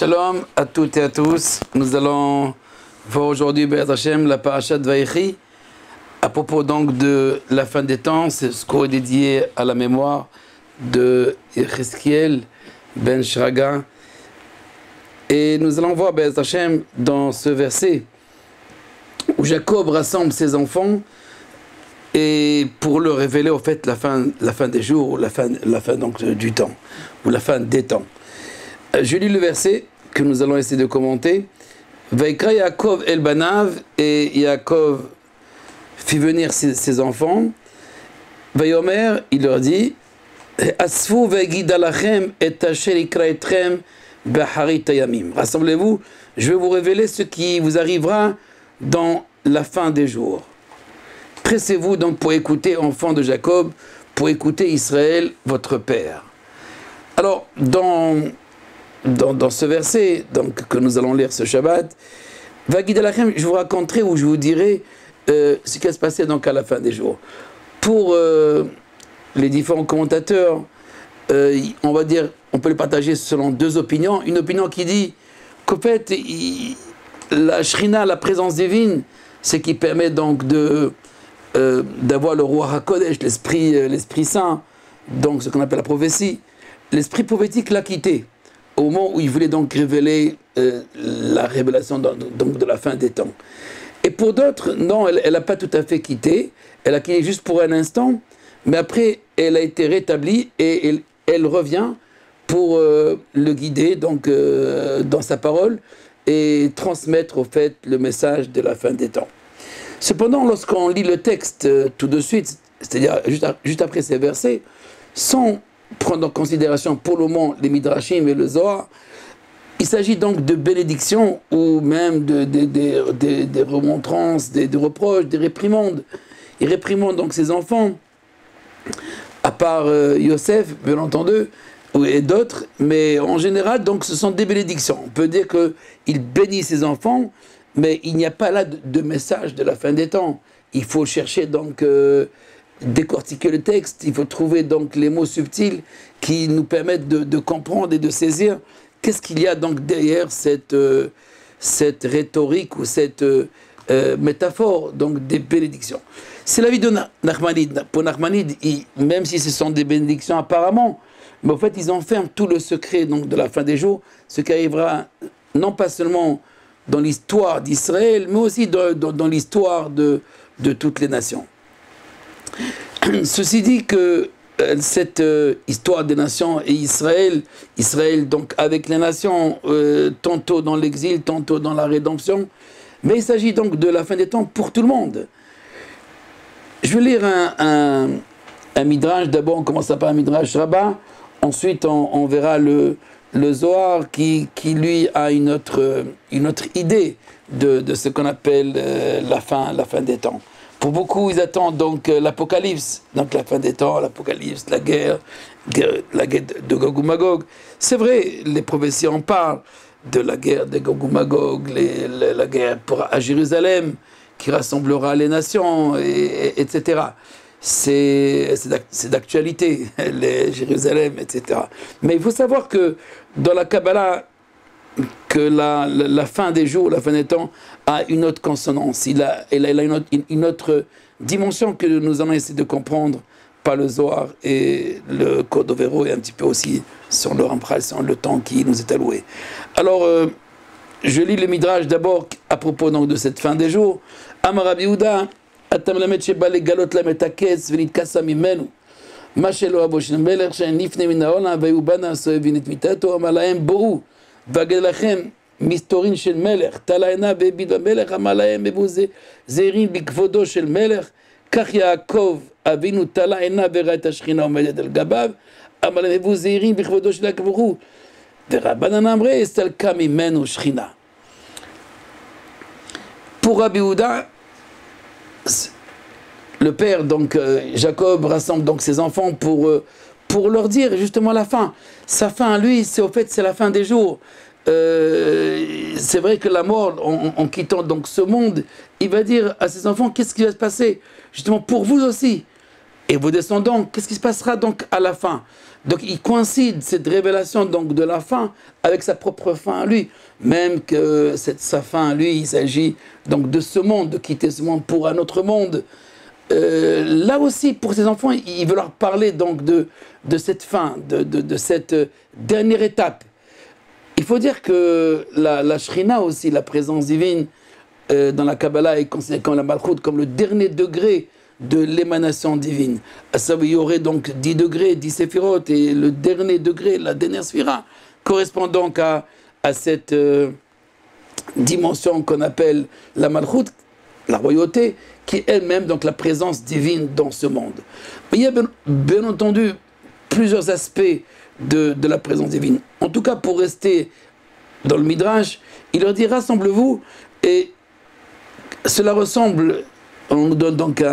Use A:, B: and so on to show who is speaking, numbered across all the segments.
A: Shalom à toutes et à tous. Nous allons voir aujourd'hui Be'ez Hashem la parasha de Vayechi à propos donc de la fin des temps. C'est ce qu'on est dédié à la mémoire de Yechezkiel ben Shraga. Et nous allons voir Be'ez Hashem dans ce verset où Jacob rassemble ses enfants et pour leur révéler au fait la fin des jours, ou la fin donc du temps, ou la fin des temps. Je lis le verset que nous allons essayer de commenter. Vaikra Yaakov el Banav, et Yaakov fit venir ses enfants. Vayomer, il leur dit, Asfu ve'gidalachem et asher ikra etrem be'harit hayamim. Rassemblez-vous, je vais vous révéler ce qui vous arrivera dans la fin des jours. Pressez-vous donc pour écouter, enfants de Jacob, pour écouter Israël, votre père. Alors, dans ce verset donc, que nous allons lire ce Shabbat, Vagidalachem, je vous raconterai ou je vous dirai ce qui va se passer donc à la fin des jours. Pour les différents commentateurs, on va dire, on peut le partager selon deux opinions. Une opinion qui dit qu'au fait, la Shrina, la présence divine, c'est qui permet donc d'avoir le roi HaKodesh, l'Esprit Saint, donc ce qu'on appelle la prophétie. L'esprit prophétique l'a quitté au moment où il voulait donc révéler la révélation donc de la fin des temps. Et pour d'autres, non, elle n'a pas tout à fait quitté, elle a quitté juste pour un instant, mais après elle a été rétablie et elle revient pour le guider donc, dans sa parole et transmettre au fait le message de la fin des temps. Cependant, lorsqu'on lit le texte tout de suite, c'est-à-dire juste après ces versets, sans prendre en considération pour le moment les Midrashim et le Zohar, il s'agit donc de bénédictions ou même des remontrances, des reproches, des réprimandes. Il réprimande donc ses enfants, à part Yosef, bien entendu, et d'autres, mais en général, donc, ce sont des bénédictions. On peut dire qu'il bénit ses enfants, mais il n'y a pas là de message de la fin des temps. Il faut chercher donc décortiquer le texte, il faut trouver donc les mots subtils qui nous permettent de comprendre et de saisir qu'est-ce qu'il y a donc derrière cette rhétorique ou cette métaphore donc des bénédictions. C'est l'avis de Nachmanide. Pour Nachmanide, même si ce sont des bénédictions apparemment, mais en fait ils enferment tout le secret donc de la fin des jours, ce qui arrivera non pas seulement dans l'histoire d'Israël, mais aussi dans l'histoire de toutes les nations. Ceci dit que cette histoire des nations et Israël donc avec les nations, tantôt dans l'exil, tantôt dans la rédemption, mais il s'agit donc de la fin des temps pour tout le monde. Je vais lire un Midrash, d'abord on commence par un Midrash Rabbah, ensuite on verra le Zohar qui lui a une autre idée de ce qu'on appelle la fin des temps. Pour beaucoup, ils attendent donc l'Apocalypse, donc la fin des temps, l'Apocalypse, la guerre de Gog ou Magog. C'est vrai, les prophéties en parlent de la guerre de Gog ou Magog, la guerre à Jérusalem, qui rassemblera les nations, etc. C'est d'actualité, Jérusalem, etc. Mais il faut savoir que dans la Kabbalah, que la fin des jours, la fin des temps a une autre consonance, elle a une autre dimension que nous allons essayer de comprendre par le Zohar et le Code Overo et un petit peu aussi sur le Ramchal, sur le temps qui nous est alloué. Alors, je lis le Midrash d'abord à propos donc, de cette fin des jours. Amar Rabbi Yehuda, Atam lamet sheba legalot lamet haketz v'nitkasa mimenu. Ma shelo abo shel melech shenifne min ha'olam ve'hu bana so'evin et mitato amar lahem bo'u. Vagedlachem mistorin shel melech talaina ve'ebid v'melech amar lahem ebu zeirin bikvodo shel melech kach Yaakov avinu talaina ve'ra et hashchina omedet al gabav amar lahem ebu zeirin bikvodo shel Akadosh Baruch Hu ve'Rabbanan amre estalka mimenu shchina. Pour Rabbi Yehuda, le père, donc Jacob, rassemble donc ses enfants pour leur dire justement la fin. Sa fin, lui, c'est au fait, c'est la fin des jours. C'est vrai que la mort, en quittant donc ce monde, il va dire à ses enfants, qu'est-ce qui va se passer? Justement, pour vous aussi, et vos descendants. Qu'est-ce qui se passera donc à la fin? Donc il coïncide cette révélation donc de la fin avec sa propre fin à lui. Même que sa fin à lui, il s'agit donc de ce monde, de quitter ce monde pour un autre monde. Là aussi, pour ses enfants, il veut leur parler donc de cette fin, de cette dernière étape. Il faut dire que la Shrina aussi, la présence divine, dans la Kabbalah est considérée comme la Malchut, comme le dernier degré de l'émanation divine. Ça, il y aurait donc 10 degrés, 10 séphirotes, et le dernier degré, la dernière sphira, correspond donc à cette dimension qu'on appelle la Malchut, la royauté, qui est elle-même donc la présence divine dans ce monde. Mais il y a bien entendu plusieurs aspects de la présence divine. En tout cas, pour rester dans le Midrash, il leur dit: rassemblez-vous, et cela ressemble, on nous donne donc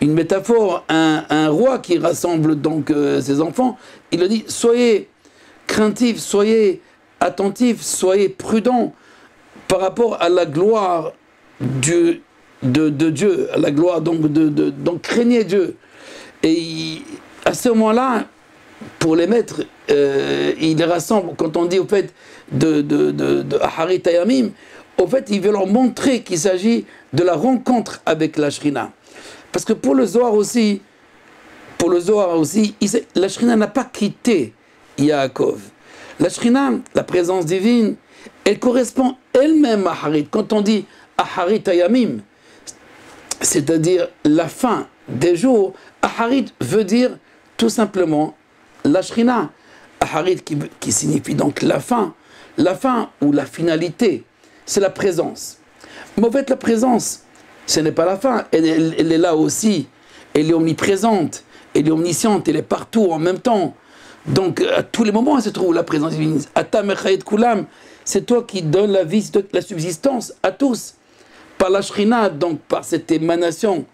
A: une métaphore, un roi qui rassemble donc ses enfants. Il leur dit: soyez craintifs, soyez attentifs, soyez prudents par rapport à la gloire de Dieu, à la gloire donc donc craignez Dieu. Et à ce moment-là, pour les maîtres, il les rassemble. Quand on dit au fait de Aharit Hayamim, au fait, il veut leur montrer qu'il s'agit de la rencontre avec la Shrina. Parce que pour le Zohar aussi, la Shrina n'a pas quitté Yaakov. La Shrina, la présence divine, elle correspond elle-même à Aharit. Quand on dit Aharit Hayamim, c'est-à-dire la fin des jours, Aharit veut dire tout simplement la Shrina. Aharit qui signifie donc la fin ou la finalité, c'est la présence. Mais en fait, la présence, ce n'est pas la fin, elle est là aussi, elle est omniprésente, elle est omnisciente, elle est partout en même temps. Donc à tous les moments, elle se trouve la présence divine. Ata mechayet kulam, c'est toi qui donnes la vie, la subsistance à tous. Par la Shrina, donc par cette émanation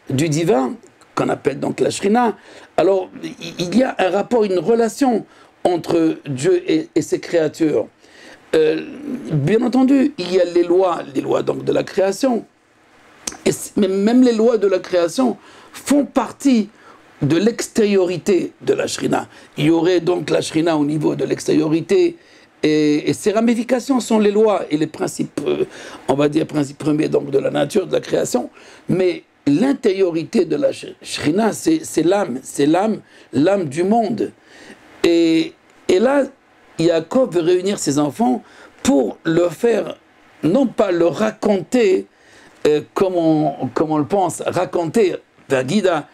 A: du divin, qu'on appelle donc la Shrina, alors il y a un rapport, une relation entre Dieu et ses créatures. Bien entendu, il y a les lois donc de la création, mais même les lois de la création font partie de l'extériorité de la Shrina. Il y aurait donc la Shrina au niveau de l'extériorité, et ses ramifications sont les lois et les principes, on va dire principes premiers donc de la nature, de la création, mais l'intériorité de la Shrina, c'est l'âme du monde. Et là, Yaakov veut réunir ses enfants pour leur faire, non pas leur raconter, comme on le pense, raconter, Vagida,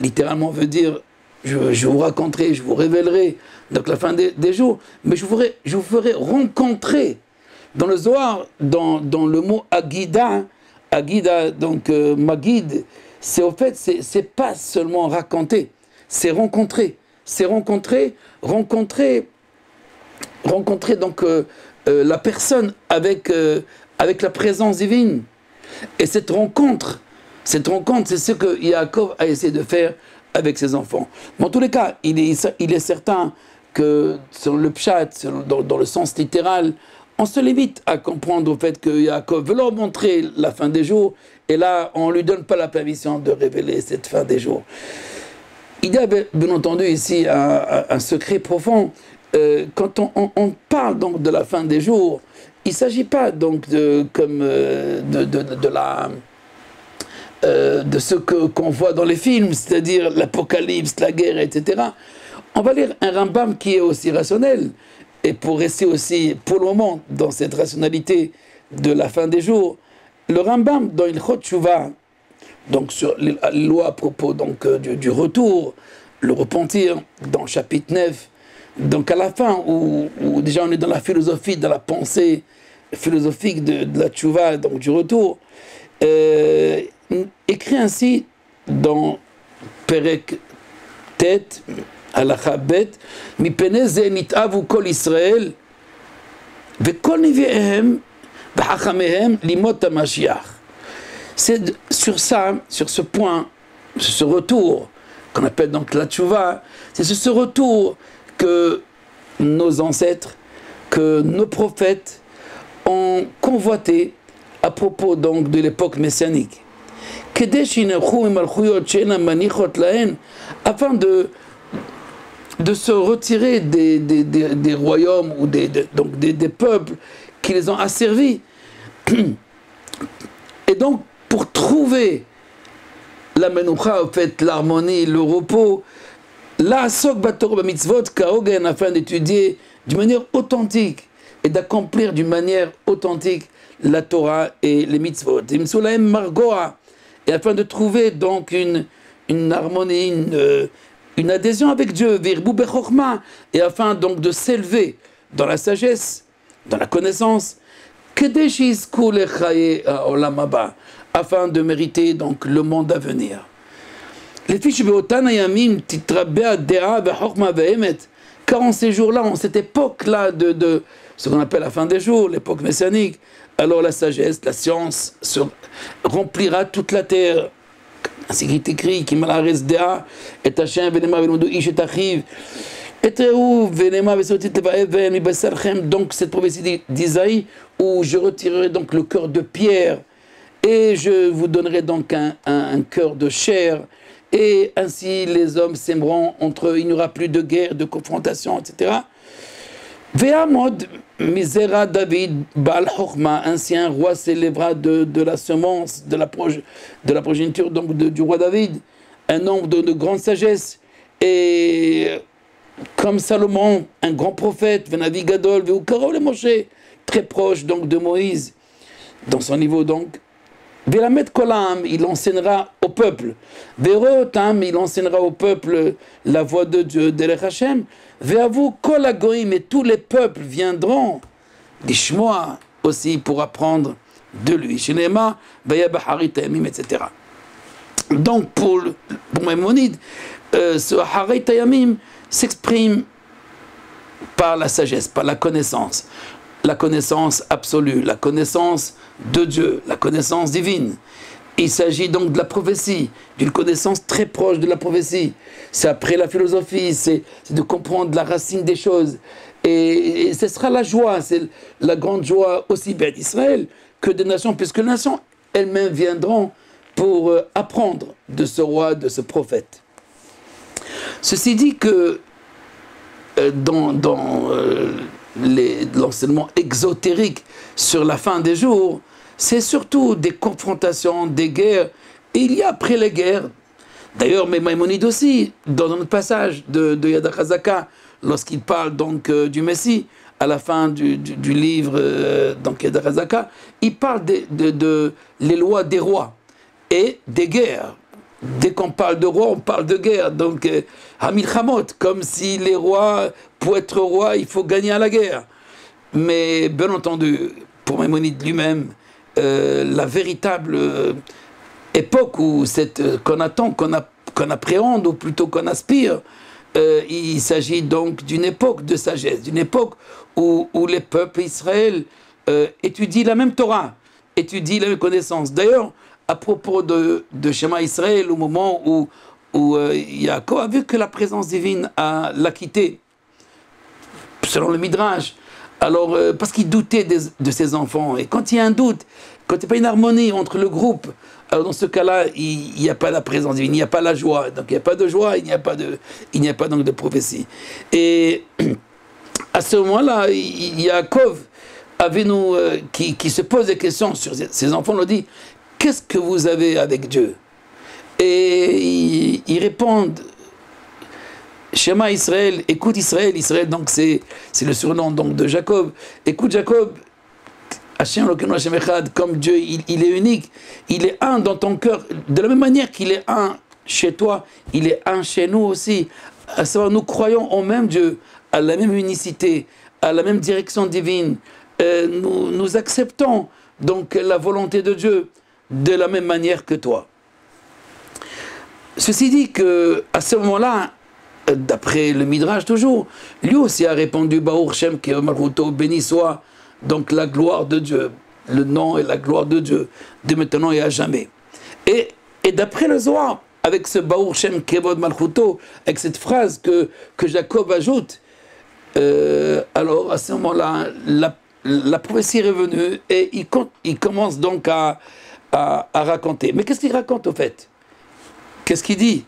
A: littéralement veut dire, je vous raconterai, je vous révélerai, donc la fin des jours, mais je vous ferai rencontrer. Dans le Zohar, dans le mot Agida, donc Magid, c'est au fait, c'est pas seulement raconter, c'est rencontrer. C'est rencontrer donc la personne avec la présence divine. Et cette rencontre, c'est ce que Yaakov a essayé de faire avec ses enfants. Mais en tous les cas, il est certain que sur le pshat, dans le sens littéral, on se limite à comprendre au fait que Yaakov veut leur montrer la fin des jours, et là, on ne lui donne pas la permission de révéler cette fin des jours. Il y a bien entendu ici un secret profond. Quand on parle donc de la fin des jours, il ne s'agit pas donc de ce qu'on voit dans les films, c'est-à-dire l'apocalypse, la guerre, etc. On va lire un Rambam qui est aussi rationnel, et pour rester aussi, pour le moment, dans cette rationalité de la fin des jours, le Rambam, dans Ilchot Teshuvah, donc sur les lois à propos donc, du retour, le repentir, dans le chapitre 9, donc à la fin, où déjà on est dans la philosophie, dans la pensée philosophique de la Teshuvah, donc du retour, écrit ainsi dans Perek Tet, Halacha Bet, Mipene ze nit'avu kol Israël, vekol niviehem, v'chachamehem limot HaMashiach. C'est sur ça, sur ce point, ce retour, qu'on appelle donc la Teshuvah, c'est sur ce retour que nos ancêtres, que nos prophètes ont convoité à propos donc de l'époque messianique. afin de se retirer des royaumes ou des peuples qui les ont asservis. Et donc, pour trouver la menoucha, en fait, l'harmonie, le repos, la sok batorah mitzvot kaogen, afin d'étudier d'une manière authentique et d'accomplir d'une manière authentique la Torah et les mitzvot. Et afin de trouver donc une harmonie, une adhésion avec Dieu, et afin donc de s'élever dans la sagesse, dans la connaissance, afin de mériter donc le monde à venir. Car en ces jours-là, en cette époque-là de ce qu'on appelle la fin des jours, l'époque messianique, alors la sagesse, la science remplira toute la terre. Ainsi qu'il est écrit, et Hashem venema venodu ish et achiv, et Rehu venema vesotit levaev mibasarchem, donc cette prophétie d'Isaïe, où je retirerai donc le cœur de pierre, et je vous donnerai donc un cœur de chair, et ainsi les hommes s'aimeront entre eux, il n'y aura plus de guerre, de confrontation, etc. Ve'amod misera David Baal Chochma, ainsi un roi s'élèvera de la semence, de la progéniture donc du roi David, un homme de grande sagesse, et comme Salomon, un grand prophète, Venavi Gadol, Ve'ukarov le Moshe, très proche donc de Moïse, dans son niveau donc. Velamet Kolam, il enseignera au peuple. Verotam, il enseignera au peuple la voix de Dieu, d'Elech Hashem. Veavu Kol Hagoyim, et tous les peuples viendront, l'Ishmoa aussi, pour apprendre de lui. Shinema, Vayabaharit Tayamim, etc. Donc, pour Maïmonide, ce Harit Tayamim s'exprime par la sagesse, par la connaissance absolue, la connaissance de Dieu, la connaissance divine. Il s'agit donc de la prophétie, d'une connaissance très proche de la prophétie. C'est après la philosophie, c'est de comprendre la racine des choses. Et ce sera la joie, c'est la grande joie aussi bien d'Israël que des nations, puisque les nations elles-mêmes viendront pour apprendre de ce roi, de ce prophète. Ceci dit que dans l'enseignement exotérique sur la fin des jours, c'est surtout des confrontations, des guerres. Et il y a après les guerres, d'ailleurs, mais Maïmonide aussi, dans notre passage de Yad HaChazaka, lorsqu'il parle donc du Messie, à la fin du livre donc Yad HaChazaka, il parle de les lois des rois et des guerres. Dès qu'on parle de roi, on parle de guerre. Donc, Hamilchamot, comme si les rois, pour être roi, il faut gagner à la guerre. Mais, bien entendu, pour Maïmonide lui-même, la véritable époque où qu'on attend, qu'on appréhende, ou plutôt qu'on aspire, il s'agit donc d'une époque de sagesse, d'une époque où les peuples Israël étudient la même Torah, étudient la même connaissance. D'ailleurs, à propos de Shema Israël, au moment où Yaakov a vu que la présence divine l'a quitté, selon le Midrash, alors parce qu'il doutait de ses enfants. Et quand il y a un doute, quand il n'y a pas une harmonie entre le groupe, alors dans ce cas-là, il n'y a pas la présence divine, il n'y a pas la joie. Donc il n'y a pas de joie, il n'y a pas donc de prophétie. Et à ce moment-là, Yaakov qui se pose des questions sur ses enfants, leur dit: qu'est-ce que vous avez avec Dieu? Et ils répondent: Shema Israël, écoute Israël. Israël, donc c'est le surnom donc de Jacob. Écoute Jacob, Hashem Elokeinu Hashem Echad, comme Dieu, il est unique, il est un dans ton cœur, de la même manière qu'il est un chez toi, il est un chez nous aussi. À savoir, nous croyons au même Dieu, à la même unicité, à la même direction divine. Nous acceptons donc la volonté de Dieu de la même manière que toi. Ceci dit que à ce moment-là, d'après le Midrash toujours, lui aussi a répondu: Baruch Shem Kevod Malchuto, béni soit donc la gloire de Dieu, le nom et la gloire de Dieu, de maintenant et à jamais. Et d'après le Zohar, avec ce Baruch Shem Kevod Malchuto, avec cette phrase que Jacob ajoute, alors à ce moment-là, la prophétie est revenue et il commence donc à à raconter. Mais qu'est-ce qu'il raconte au fait? Qu'est-ce qu'il dit?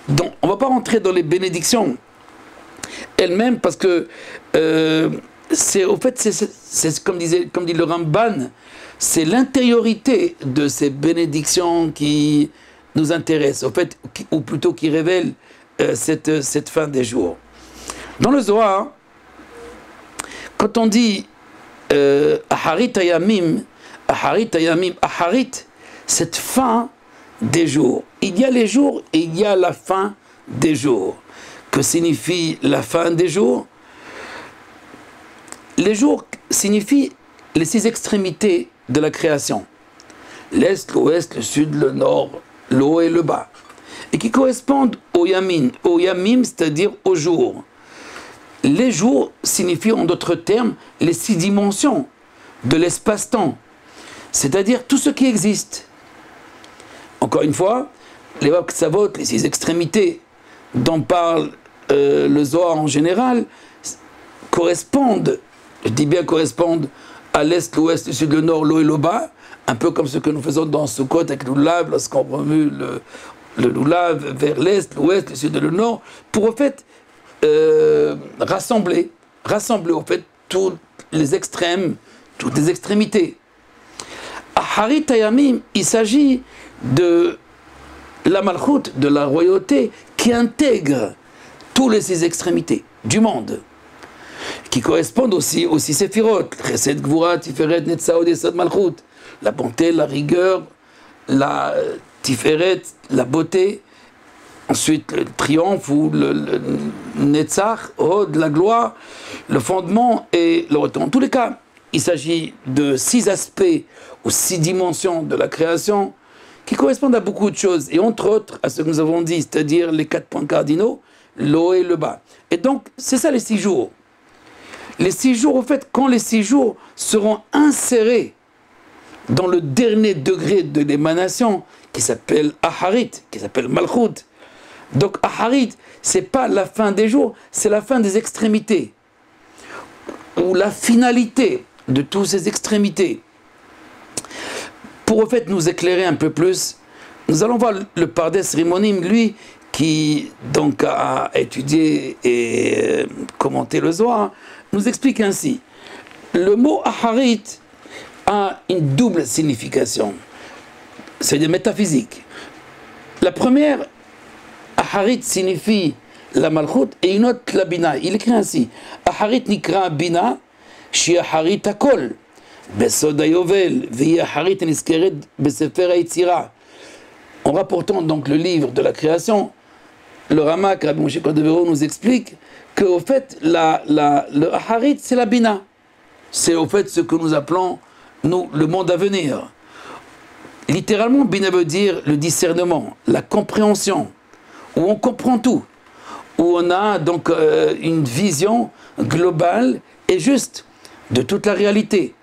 A: Donc, on ne va pas rentrer dans les bénédictions elles-mêmes parce que c'est comme dit le Ramban, c'est l'intériorité de ces bénédictions qui nous intéresse, au fait, ou plutôt qui révèle cette fin des jours. Dans le Zohar, quand on dit Aharit Ayamim, Aharit, cette fin des jours. Il y a les jours et il y a la fin des jours. Que signifie la fin des jours? Les jours signifient les 6 extrémités de la création. L'Est, l'Ouest, le Sud, le Nord, le haut et le bas. Et qui correspondent au Yamin. Au Yamim, c'est-à-dire au jour. Les jours signifient en d'autres termes les 6 dimensions de l'espace-temps. C'est-à-dire tout ce qui existe. Encore une fois, les Vav Ksavot, les 6 extrémités dont parle le Zohar en général, correspondent, je dis bien correspondent, à l'Est, l'Ouest, le Sud, le Nord, le haut et le bas, un peu comme ce que nous faisons dans Sukkot avec le Lulav, lorsqu'on remue le Lulav vers l'Est, l'Ouest, le Sud et le Nord, pour au fait rassembler au fait tous les extrêmes, toutes les extrémités. Aharit Ayamim, il s'agit de la Malchut, de la royauté, qui intègre toutes les 6 extrémités du monde, qui correspondent aussi aux 6 séphirot, Chesed, Gvura, Tiferet, Netzah, Esod, Malchut, la bonté, la rigueur, la Tiferet, la beauté, ensuite le triomphe ou le Netzach, Hod, la gloire, le fondement et le retour. En tous les cas, il s'agit de 6 aspects ou 6 dimensions de la création qui correspondent à beaucoup de choses, et entre autres à ce que nous avons dit, c'est-à-dire les 4 points cardinaux, le haut et le bas. Et donc, c'est ça les 6 jours. Les 6 jours, au fait, quand les 6 jours seront insérés dans le dernier degré de l'émanation, qui s'appelle Aharit, qui s'appelle Malchut. Donc Aharit, c'est pas la fin des jours, c'est la fin des extrémités, ou la finalité de toutes ces extrémités. Pour au fait nous éclairer un peu plus, nous allons voir le Pardes Rimonim, lui, qui donc a étudié et commenté le Zohar, nous explique ainsi. Le mot Aharit a une double signification, c'est des métaphysiques. La première, Aharit signifie la Malchut et une autre la Bina. Il écrit ainsi, Aharit nikra Bina, shi Aharit akol, besod hayovel, vehi Aharit niskeret besefer hayitzira. En rapportant donc le livre de la création, le Ramak, Rabbi Moshe Cordovero, nous explique qu'au fait, le Aharit, c'est la Bina. C'est au fait ce que nous appelons, nous, le monde à venir. Littéralement, Bina veut dire le discernement, la compréhension, où on comprend tout, où on a donc une vision globale et juste de toute la réalité.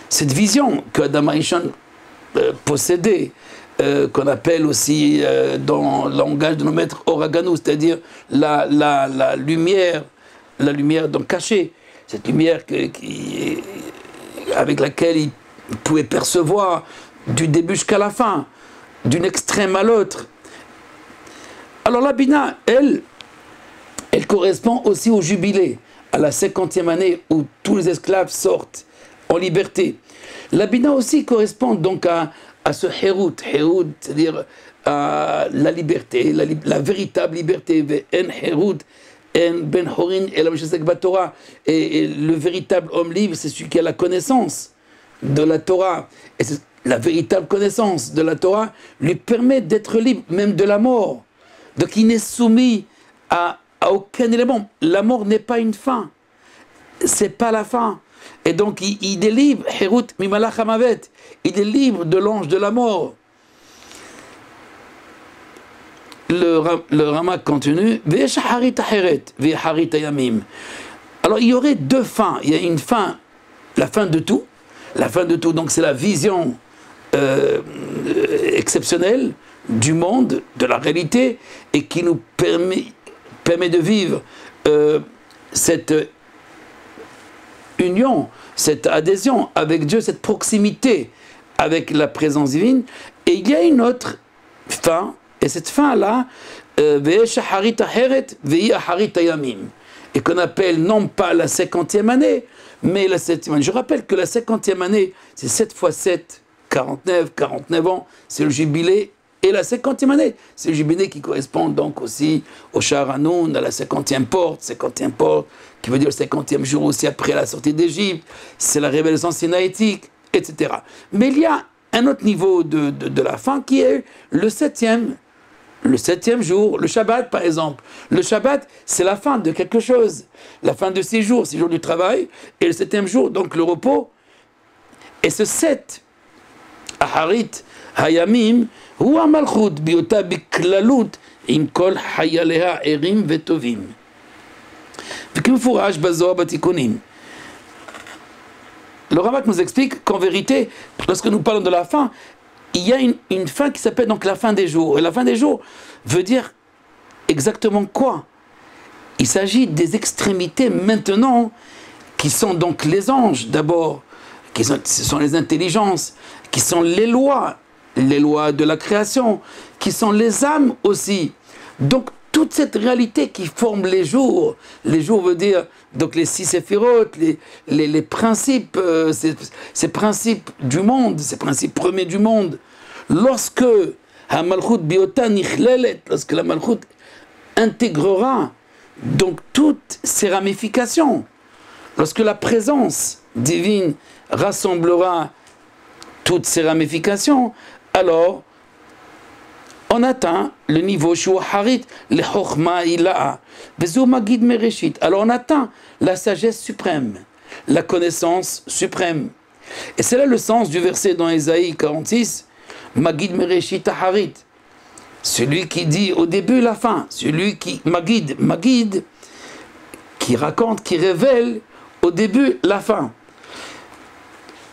A: Cette vision que Adam Harishon possédait, qu'on appelle aussi dans le langage de nos maîtres Oraganu, c'est-à-dire la lumière donc cachée, cette lumière avec laquelle il pouvait percevoir du début jusqu'à la fin, d'une extrême à l'autre. Alors la Bina, elle correspond aussi au jubilé, à la 50e année où tous les esclaves sortent en liberté. La Bina aussi correspond donc à ce Hérout, c'est-à-dire à la liberté, la véritable liberté. En Hérout, en Ben Horin, et la Torah. Et le véritable homme libre, c'est celui qui a la connaissance de la Torah. Et la véritable connaissance de la Torah lui permet d'être libre, même de la mort. Donc il n'est soumis à aucun élément. La mort n'est pas une fin. C'est pas la fin. Et donc il est libre, Hérout Mimalach Hamavet, il est libre de l'ange de la mort. Le Ramak continue, alors il y aurait 2 fins. Il y a une fin, la fin de tout. La fin de tout, donc c'est la vision exceptionnelle du monde, de la réalité, et qui nous permet de vivre cette union, cette adhésion avec Dieu, cette proximité avec la présence divine. Et il y a une autre fin, et cette fin-là, et qu'on appelle non pas la 50e année, mais la 7e année. Je rappelle que la 50e année, c'est 7 fois 7, 49 ans, c'est le jubilé. Et la 50e année, c'est le jubilé qui correspond donc aussi au Shahar Hanoun, à la 50e porte, qui veut dire le 50e jour aussi après la sortie d'Égypte, c'est la révélation sinaïtique, etc. Mais il y a un autre niveau de la fin qui est le 7e jour, le Shabbat par exemple. Le Shabbat, c'est la fin de quelque chose, la fin de 6 jours du travail, et le 7e jour, donc le repos. Et ce 7, Aharit Hayamim, הוא המלכות בהיותה בכללות עם כל חייליה ערים וטובים. וכמפורש בזוהר בתיקונים. Le Ramak nous explique qu'en vérité, lorsque nous parlons de la fin, il y a une fin qui s'appelle donc la fin des jours. Et la fin des jours veut dire exactement quoi? Il s'agit des extrémités maintenant qui sont donc les anges d'abord, ce sont les intelligences, qui sont les lois de la création, qui sont les âmes aussi. Donc toute cette réalité qui forme les jours veut dire donc les 6 séphirotes, les principes, ces principes du monde, ces principes premiers du monde. Lorsque la Malchut intégrera donc toutes ces ramifications, lorsque la présence divine rassemblera toutes ces ramifications, alors on atteint le niveau Shuaharit, le Chochma Ila'a, Magid Mereshit. Alors on atteint la sagesse suprême, la connaissance suprême. Et c'est là le sens du verset dans Ésaïe 46, Magid Mereshit Aharit. Celui qui dit au début la fin, celui qui, Magid, qui raconte, qui révèle au début la fin.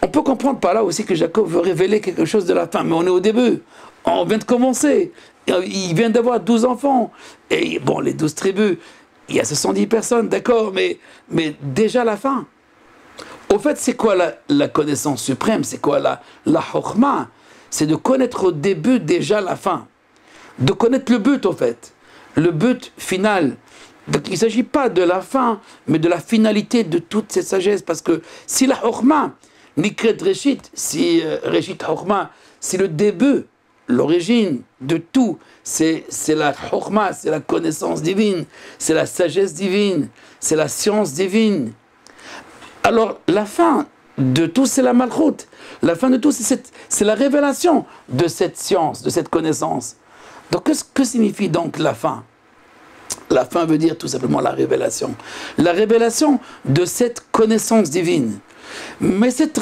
A: On peut comprendre par là aussi que Jacob veut révéler quelque chose de la fin, mais on est au début, on vient de commencer, il vient d'avoir 12 enfants, et bon, les 12 tribus, il y a 70 personnes, d'accord, mais déjà la fin. Au fait, c'est quoi la connaissance suprême? C'est quoi la chokhma? C'est de connaître au début déjà la fin, de connaître le but au fait, le but final. Donc il ne s'agit pas de la fin, mais de la finalité de toute cette sagesse, parce que si la chokhma, Nikret Reshit, si Reshit Chokhma, c'est le début, l'origine de tout, c'est la Chokhma, c'est la connaissance divine, c'est la sagesse divine, c'est la science divine. Alors la fin de tout, c'est la Malchut. La fin de tout, c'est la révélation de cette science, de cette connaissance. Donc que signifie donc la fin? La fin veut dire tout simplement la révélation. La révélation de cette connaissance divine. Mais cette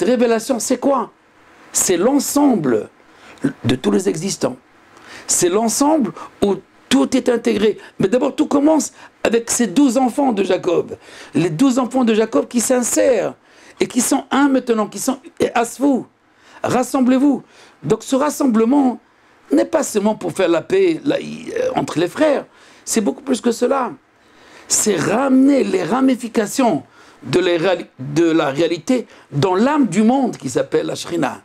A: révélation, c'est quoi? C'est l'ensemble de tous les existants. C'est l'ensemble où tout est intégré. Mais d'abord, tout commence avec ces 12 enfants de Jacob. Les 12 enfants de Jacob qui s'insèrent et qui sont un maintenant, qui sont asvou. Rassemblez-vous. Donc ce rassemblement n'est pas seulement pour faire la paix entre les frères. C'est beaucoup plus que cela. C'est ramener les ramifications de la réalité dans l'âme du monde qui s'appelle la Shrina.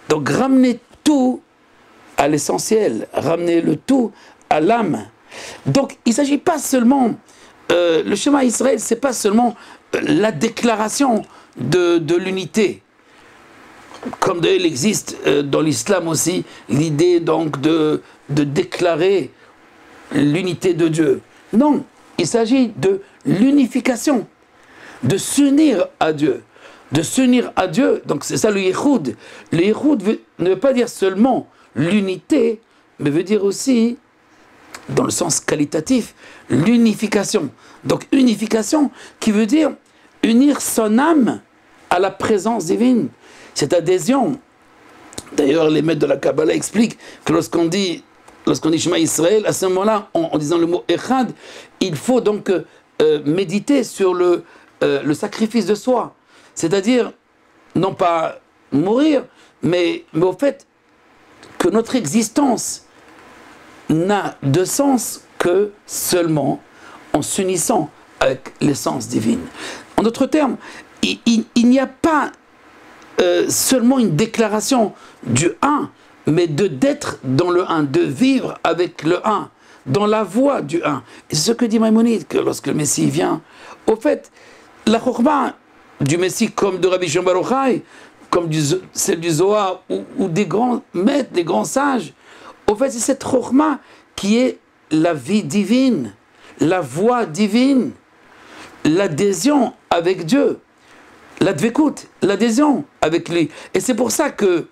A: Donc ramener tout à l'essentiel, ramener le tout à l'âme. Donc il ne s'agit pas seulement, le schéma Israël, c'est pas seulement la déclaration de l'unité. Comme d'ailleurs il existe dans l'islam aussi l'idée donc de déclarer l'unité de Dieu. Non, il s'agit de l'unification, de s'unir à Dieu. De s'unir à Dieu, donc c'est ça le Yichud. Le Yichud ne veut pas dire seulement l'unité, mais veut dire aussi, dans le sens qualitatif, l'unification. Donc unification qui veut dire unir son âme à la présence divine. Cette adhésion. D'ailleurs, les maîtres de la Kabbalah expliquent que lorsqu'on dit Shema Israël, à ce moment-là, en disant le mot Echad, il faut donc méditer sur le sacrifice de soi. C'est-à-dire, non pas mourir, mais au fait que notre existence n'a de sens que seulement en s'unissant avec l'essence divine. En d'autres termes, il n'y a pas seulement une déclaration du un, mais d'être dans le un, de vivre avec le un, dans la voie du un. Et c'est ce que dit Maïmonide, que lorsque le Messie vient, au fait, la chokhma du Messie, comme de Rabbi Shimon bar Yochai, comme celle du Zohar, ou des grands maîtres, des grands sages, au fait, c'est cette chokhma qui est la vie divine, la voie divine, l'adhésion avec Dieu, l'advékout, l'adhésion avec lui. Et c'est pour ça que,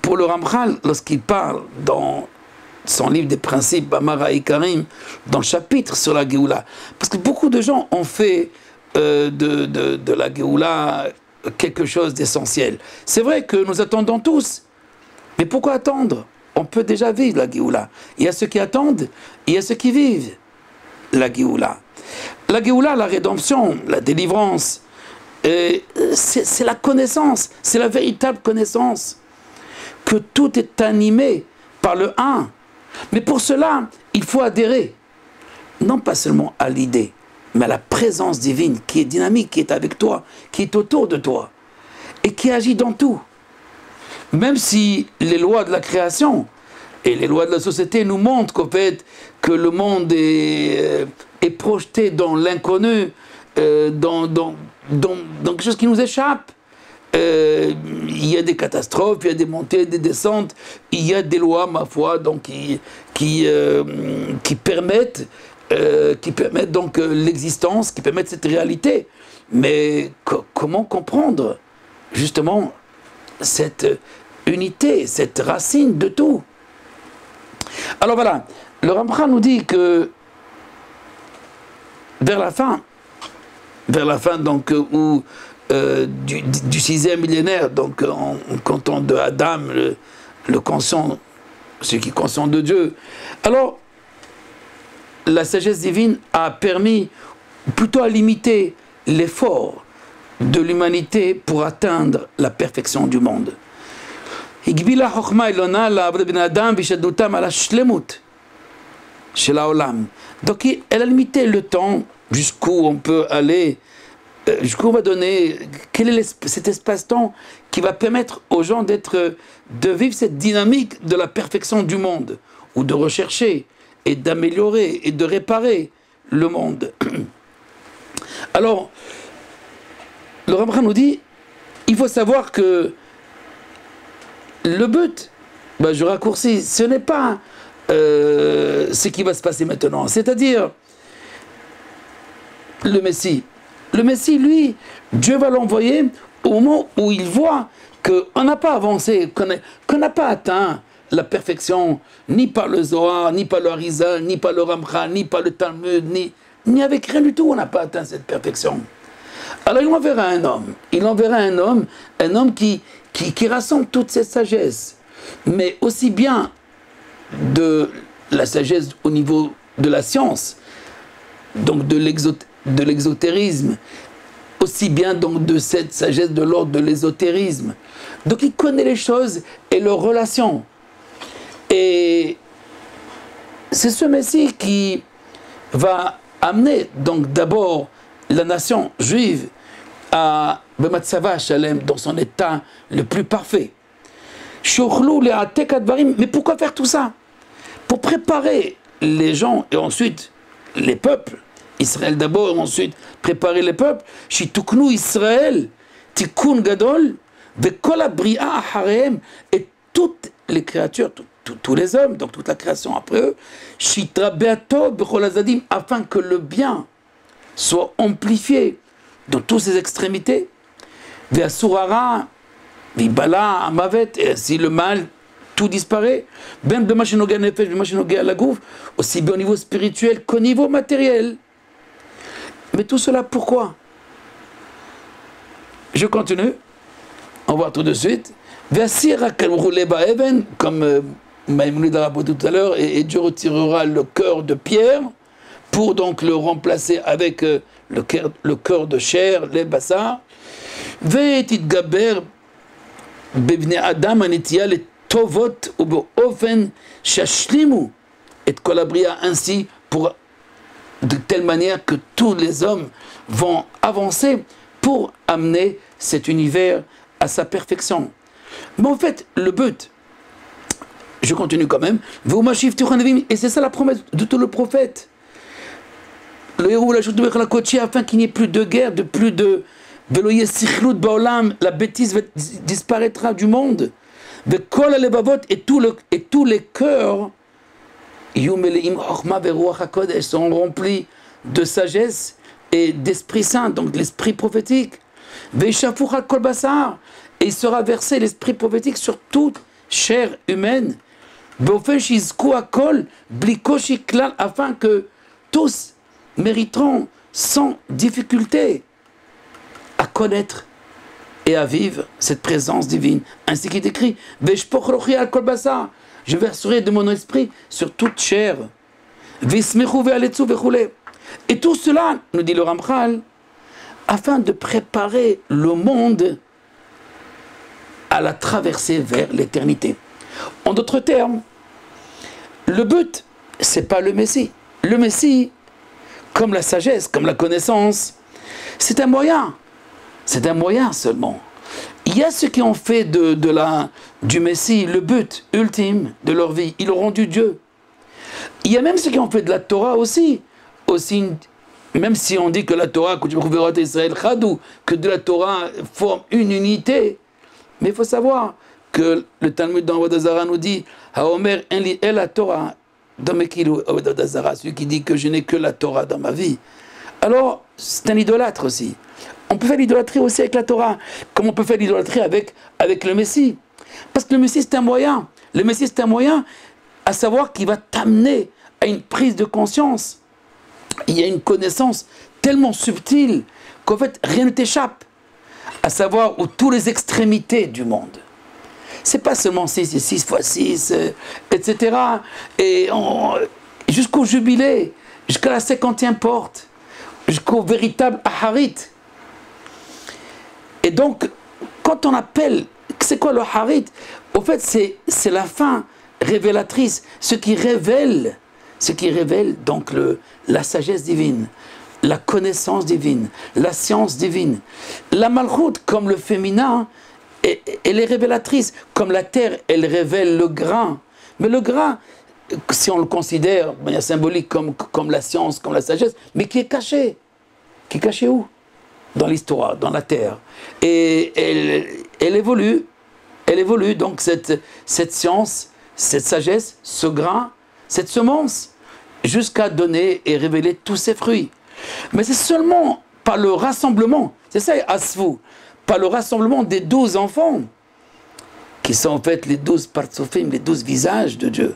A: pour le Ramchal, lorsqu'il parle dans son livre des principes, Amara Ikarim, dans le chapitre sur la Géoula, parce que beaucoup de gens ont fait de la Géoula quelque chose d'essentiel. C'est vrai que nous attendons tous, mais pourquoi attendre? On peut déjà vivre la Géoula. Il y a ceux qui attendent, il y a ceux qui vivent la Géoula. La Géoula, la rédemption, la délivrance, c'est la connaissance, c'est la véritable connaissance, que tout est animé par le un. Mais pour cela, il faut adhérer, non pas seulement à l'idée, mais à la présence divine qui est dynamique, qui est avec toi, qui est autour de toi, et qui agit dans tout. Même si les lois de la création et les lois de la société nous montrent qu'au fait que le monde est projeté dans l'inconnu, dans quelque chose qui nous échappe. Il y a des catastrophes, il y a des montées, des descentes, il y a des lois, ma foi, donc, qui permettent donc l'existence, qui permettent cette réalité. Mais comment comprendre justement cette unité, cette racine de tout? Alors voilà, le Ramchal nous dit que vers la fin donc, où du 6e millénaire, donc en comptant de Adam, le conscient, celui qui est conscient de Dieu, alors la sagesse divine a permis plutôt à limiter l'effort de l'humanité pour atteindre la perfection du monde. Donc elle a limité le temps jusqu'où on peut aller, jusqu'où on va donner, quel est cet espace-temps qui va permettre aux gens de vivre cette dynamique de la perfection du monde, ou de rechercher et d'améliorer et de réparer le monde. Alors, le Ramchal nous dit, il faut savoir que le but, je raccourcis, ce n'est pas ce qui va se passer maintenant, c'est-à-dire le Messie. Le Messie, lui, Dieu va l'envoyer au moment où il voit qu'on n'a pas avancé, qu'on n'a pas atteint la perfection, ni par le Zohar, ni par le Harizal, ni par le Ramchal, ni par le Talmud, ni avec rien du tout, on n'a pas atteint cette perfection. Alors il enverra un homme, un homme qui rassemble toute cette sagesse, mais aussi bien de la sagesse au niveau de la science, donc de l'exotérisme, aussi bien donc de cette sagesse de l'ordre de l'ésotérisme. Donc il connaît les choses et leurs relations. Et c'est ce Messie qui va amener donc d'abord la nation juive à Bematzava Shalem, dans son état le plus parfait. Mais pourquoi faire tout ça? Pour préparer les gens et ensuite les peuples, Israël d'abord et ensuite préparer les peuples. Shituknu Israël, Tikkun Gadol, Vekol Abria Aharehem, et toutes les créatures, tous les hommes, donc toute la création après eux, Shitra Beato Bechol Azadim, afin que le bien soit amplifié dans toutes ses extrémités. Veasurara, Vibala, Amavet, et ainsi le mal, tout disparaît. Ben Bemashinoga Nefesh, Bemashinoga Lagouf, aussi bien au niveau spirituel qu'au niveau matériel. Mais tout cela, pourquoi? Je continue. On va voir tout de suite. Comme Maïmonide a rapporté tout à l'heure, et Dieu retirera le cœur de pierre pour donc le remplacer avec le cœur de chair, les bassards. Ve'titgaber bebne Adam anitia le tovot ou be'ofen shashlimu et kolabria, ainsi pour de telle manière que tous les hommes vont avancer pour amener cet univers à sa perfection. Mais en fait, le but, je continue quand même, et c'est ça la promesse de tout le prophète. Le héros, afin qu'il n'y ait plus de guerre, de plus de la bêtise disparaîtra du monde. Et tous les cœurs sont remplis de sagesse et d'Esprit Saint, donc de l'esprit prophétique. Et il sera versé l'esprit prophétique sur toute chair humaine, afin que tous mériteront sans difficulté à connaître et à vivre cette présence divine. Ainsi qu'il est écrit, je verserai de mon esprit sur toute chair. Et tout cela, nous dit le Ramchal, afin de préparer le monde à la traversée vers l'éternité. En d'autres termes, le but, c'est pas le Messie. Le Messie, comme la sagesse, comme la connaissance, c'est un moyen. C'est un moyen seulement. Il y a ceux qui ont fait du Messie le but ultime de leur vie. Ils l'ont rendu Dieu. Il y a même ceux qui ont fait de la Torah aussi même si on dit que la Torah, que de la Torah forme une unité, mais il faut savoir que le Talmud dans Avodah Zarah nous dit Haomer enli el la Torah, celui qui dit que je n'ai que la Torah dans ma vie. Alors, c'est un idolâtre aussi. On peut faire l'idolâtrie aussi avec la Torah, comme on peut faire l'idolâtrie avec le Messie. Parce que le Messie, c'est un moyen. Le Messie, c'est un moyen à savoir qu'il va t'amener à une prise de conscience. Il y a une connaissance tellement subtile qu'en fait, rien ne t'échappe. À savoir où toutes les extrémités du monde. C'est pas seulement 6 et 6 fois 6, etc. Et jusqu'au jubilé, jusqu'à la 50e porte, jusqu'au véritable Aharit. Et donc, quand on appelle, c'est quoi le Aharit? Au fait, c'est la fin révélatrice, ce qui révèle donc la sagesse divine, la connaissance divine, la science divine. La Malchut, comme le féminin, elle est révélatrice. Comme la terre, elle révèle le grain. Mais le grain, si on le considère de manière symbolique comme la science, comme la sagesse, mais qui est caché. Qui est caché où? Dans l'histoire, dans la terre. Et elle évolue. Elle évolue, donc cette science, cette sagesse, ce grain, cette semence, jusqu'à donner et révéler tous ses fruits. Mais c'est seulement par le rassemblement, c'est ça, Asfu, par le rassemblement des 12 enfants, qui sont en fait les 12 partsofim, les 12 visages de Dieu,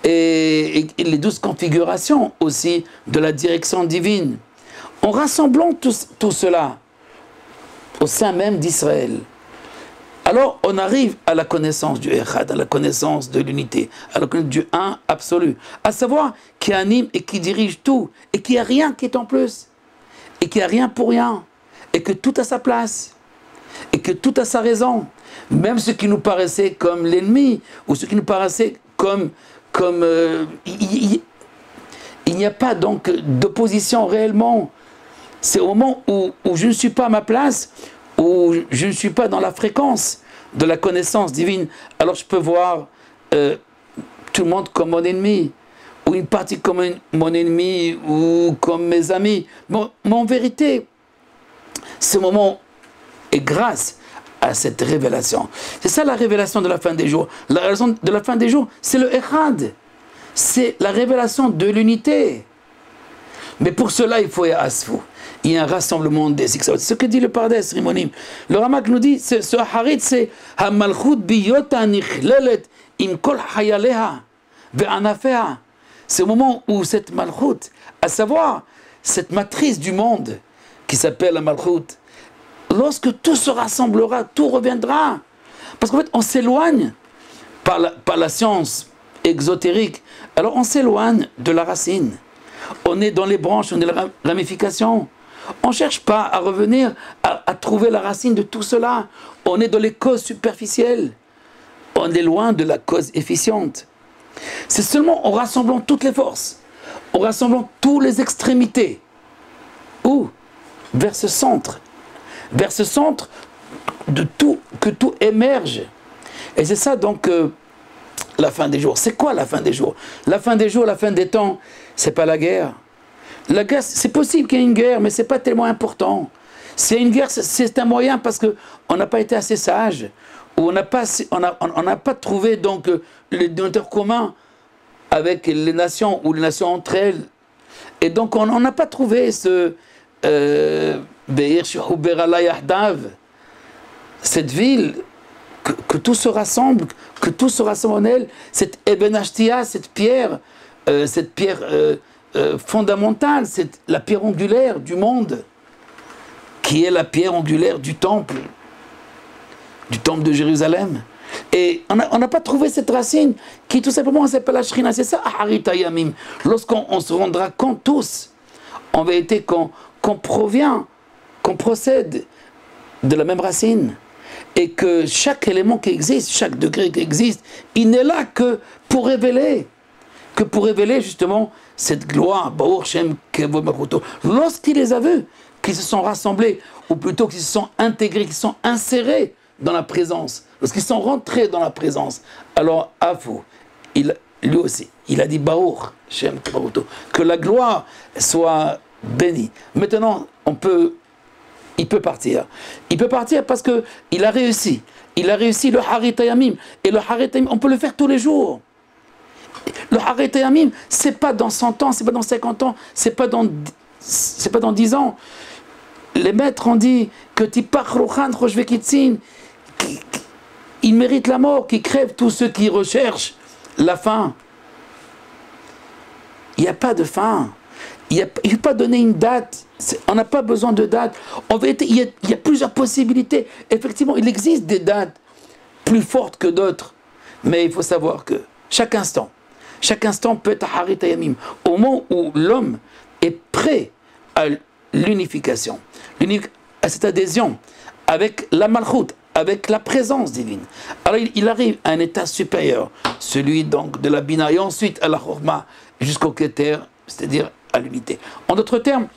A: et les 12 configurations aussi de la direction divine. En rassemblant tout cela au sein même d'Israël, alors on arrive à la connaissance du Echad, à la connaissance de l'unité, à la connaissance du un absolu, à savoir qui anime et qui dirige tout, et qu'il n'y a rien qui est en plus, et qu'il n'y a rien pour rien, et que tout a sa place, et que tout a sa raison, même ce qui nous paraissait comme l'ennemi, ou ce qui nous paraissait comme il n'y a pas donc d'opposition réellement. C'est au moment où je ne suis pas à ma place, où je ne suis pas dans la fréquence de la connaissance divine, alors je peux voir tout le monde comme mon ennemi, ou une partie comme mon ennemi, ou comme mes amis. Mais en vérité, ce moment est grâce à cette révélation. C'est ça la révélation de la fin des jours. La révélation de la fin des jours, c'est le Echad. C'est la révélation de l'unité. Mais pour cela, il faut Asfu. Il y a un rassemblement des Sixot. C'est ce que dit le Pardes Rimonim. Le Ramak nous dit, ce Harit, c'est Hamalchut biyota nichlelet im kol hayaleha ve'anafeha. C'est au moment où cette Malchut, à savoir cette matrice du monde qui s'appelle la Malchut, lorsque tout se rassemblera, tout reviendra. Parce qu'en fait, on s'éloigne par la science exotérique. Alors on s'éloigne de la racine. On est dans les branches, on est dans la ramification. On ne cherche pas à revenir, à trouver la racine de tout cela. On est dans les causes superficielles. On est loin de la cause efficiente. C'est seulement en rassemblant toutes les forces, en rassemblant toutes les extrémités, ou vers ce centre que tout émerge. Et c'est ça donc la fin des jours. C'est quoi la fin des jours? La fin des jours, la fin des temps, c'est pas la guerre. La guerre, c'est possible qu'il y ait une guerre, mais c'est pas tellement important. C'est une guerre, c'est un moyen parce qu'on n'a pas été assez sage, ou on n'a pas trouvé donc le dénominateur commun avec les nations, ou les nations entre elles. Et donc on n'a pas trouvé ce cette ville, que tout se rassemble, en elle, cette Eben Ashtia, cette pierre fondamentale, c'est la pierre angulaire du monde, qui est la pierre angulaire du temple de Jérusalem. Et on n'a pas trouvé cette racine qui tout simplement s'appelle la Shrina. C'est ça, Aharit Hayamim. Lorsqu'on se rendra compte tous, en vérité, qu'on provient, qu'on procède de la même racine, et que chaque élément qui existe, chaque degré qui existe, il n'est là que pour révéler justement cette gloire, Baruch Shem Kevod Malchuto. Lorsqu'il les a vus, qu'ils se sont rassemblés, ou plutôt qu'ils se sont intégrés, qu'ils se sont insérés dans la présence, lorsqu'ils sont rentrés dans la présence, alors Afou, lui aussi, il a dit Baruch Shem Kevod Malchuto, que la gloire soit bénie. Maintenant, il peut partir. Il peut partir parce qu'il a réussi. Il a réussi le Harit Hayamim. Et le Harit Hayamim, on peut le faire tous les jours. Le Harit Hayamim, c'est pas dans 100 ans, c'est pas dans 50 ans, c'est pas dans 10 ans. Les maîtres ont dit que Tipach Rochan Roshvekitzin, il mérite la mort, qui crèvent tous ceux qui recherchent la fin. Il n'y a pas de fin. Il ne faut pas donner une date. On n'a pas besoin de date. En vérité, il y a plusieurs possibilités. Effectivement, il existe des dates plus fortes que d'autres. Mais il faut savoir que chaque instant peut être Harit Hayamim. Au moment où l'homme est prêt à l'unification, à cette adhésion avec la Malchut, avec la présence divine. Alors il arrive à un état supérieur, celui donc de la Bina, et ensuite à la Chorma, jusqu'au Keter, c'est-à-dire à l'unité. En d'autres termes,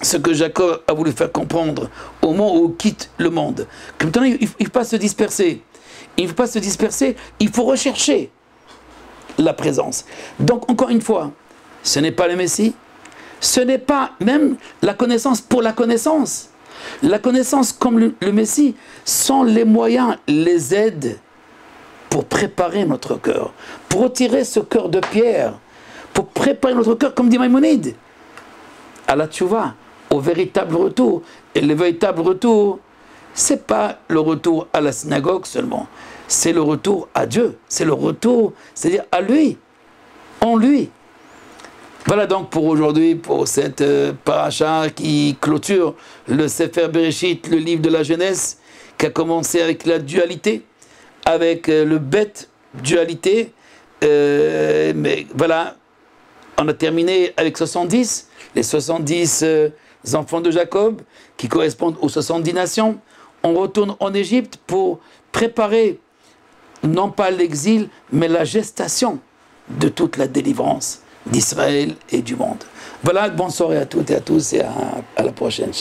A: ce que Jacob a voulu faire comprendre au moment où il quitte le monde, que maintenant il ne faut pas se disperser. Il ne faut pas se disperser, il faut rechercher la présence. Donc encore une fois, ce n'est pas le Messie, ce n'est pas même la connaissance pour la connaissance. La connaissance comme le Messie sont les moyens, les aides pour préparer notre cœur, pour retirer ce cœur de pierre, pour préparer notre cœur, comme dit Maïmonide, à la tchouva, au véritable retour. Et le véritable retour, ce n'est pas le retour à la synagogue seulement, c'est le retour à Dieu, c'est le retour, c'est-à-dire à lui, en lui. Voilà donc pour aujourd'hui, pour cette paracha qui clôture le Sefer Bereshit, le livre de la Genèse, qui a commencé avec la dualité, avec le bête dualité, mais voilà, on a terminé avec 70, les 70 enfants de Jacob, qui correspondent aux 70 nations. On retourne en Égypte pour préparer, non pas l'exil, mais la gestation de toute la délivrance d'Israël et du monde. Voilà, bonne soirée à toutes et à tous, et à la prochaine.